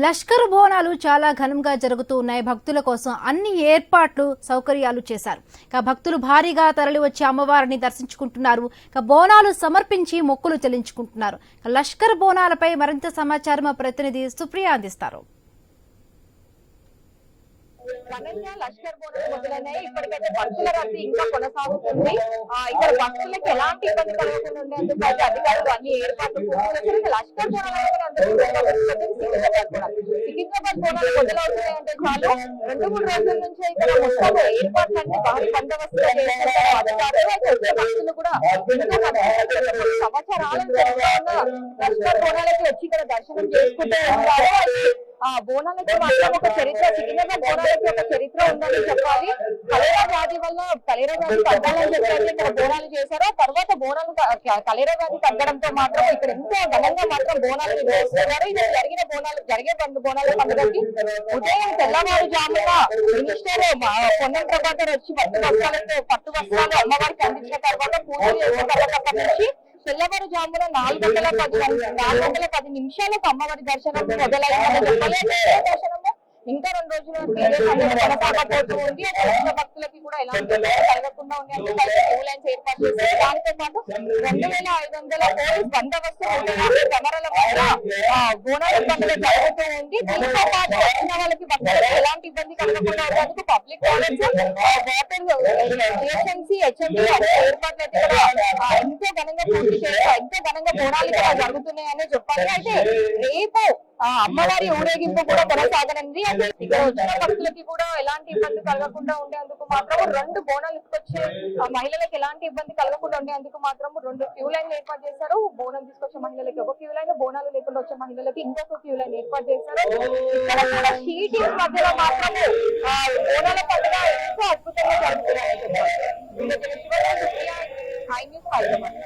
లష్కర్ బోనాలు చాలా ఘనంగా జరుగుతూ ఉన్నాయి. భక్తుల కోసం అన్ని ఏర్పాట్లు సౌకర్యాలు చేశారు. ఇక భక్తులు భారీగా తరలి వచ్చి అమ్మవారిని దర్శించుకుంటున్నారు. ఇక బోనాలు సమర్పించి మొక్కులు చెల్లించుకుంటున్నారు. లష్కర్ బోనాలపై మరింత సమాచారం మా ప్రతినిధి సుప్రియ అందిస్తారు. లష్కర్ బోనాలు మొదలైనాయి. ఇప్పటికైతే భక్తుల రద్దీ ఇంకా కొనసాగుతుంది. ఇక్కడ భక్తులకు ఎలాంటి ఇబ్బంది కలగకుండా ఉండేందుకు అయితే అధికారులు అన్ని ఏర్పాట్లు పూర్తి. లష్కర్ సికింద్రాబాద్ బోనాలు మొదలవుతున్నాయంటే చాలు 2-3 రోజుల నుంచి ఇక్కడ మొత్తం ఏర్పాట్లన్నీ భారీ బందోబస్తుగా చేస్తున్నారు అధికారులు. అయితే భక్తులు కూడా సంవత్సరాల లష్కర్ బోనాలకి వచ్చి ఇక్కడ దర్శనం చేసుకుంటూ ఉంటారు. బోనాలకి మాత్రం ఒక చరిత్ర, సికింద్రాబాద్ బోనాలకి ఒక చరిత్ర ఉందని చెప్పాలి. కలేరా వ్యాధి వల్ల కలేరా వ్యాధి తగ్గాలని చెప్పి ఇక్కడ బోనాలు చేశారు. తర్వాత బోనాలు కలేరా వ్యాధి తగ్గడంతో మాత్రం ఇక్కడ ఎంతో ఘనంగా మాత్రం బోనాలు నిర్వహిస్తున్నారు. ఇది జరిగే బోనాల పండుగకి ఉదయం తెల్లవారుజామున మినిస్టర్ పొన్నం ప్రభాకర్ వచ్చి పట్టు వస్త్రాలు అమ్మవారికి అందించిన తర్వాత పూజలు చేసిన తర్వాత నుంచి తెల్లవారుజామున 4:10 నిమిషాలకు అమ్మవారి దర్శనం మొదలైందని చెప్పాలి. దర్శనము ఇంకా 2 రోజుల కొనసాగబోతూ ఉంది. వచ్చిన భక్తులకి కూడా ఎలాంటి కలగకుండా ఉండేందుకు లైన్స్ ఏర్పాటు చేశారు. దానితో పాటు 2500 పోలీస్ బందోబస్తు కెమెరాల వల్ల బోనాల పండుగ జరుగుతూ ఉంది. దీంతో పాటు వచ్చిన వాళ్ళకి భక్తులకు ఎలాంటి ఇబ్బంది కలగకుండా ఉండేందుకు public toilets, water agency, HMD ఏర్పాట్లు అయితే ఇక్కడ ఎంతో ఘనంగా పూర్తి చేస్తారు. ఎంతో ఘనంగా బోనాలు ఇక్కడ జరుగుతున్నాయని చెప్పాలి. అయితే రేపు అమ్మవారి ఊరేగింపు కూడా కొనసాగనుంది. ఇక్కడ వచ్చిన భక్తులకి కూడా ఎలాంటి ఇబ్బంది కలగకుండా ఉండేందుకు మాత్రం 2 బోనాలు తీసుకొచ్చే మహిళలకు ఎలాంటి ఇబ్బంది కలగకుండా ఉండేందుకు మాత్రం 2 క్యూ లైన్లు ఏర్పాటు చేశారు. బోనం తీసుకొచ్చే మహిళలకి ఒక క్యూ లైన్, బోనాలు లేకుండా వచ్చే మహిళలకి ఇంకొక క్యూ లైన్ ఏర్పాటు చేశారు. ఇక్కడ కూడా షీటింగ్ మధ్యలో మాత్రమే బోనాల పండుగ ఎంతో అద్భుతంగా జరుగుతున్నాయి.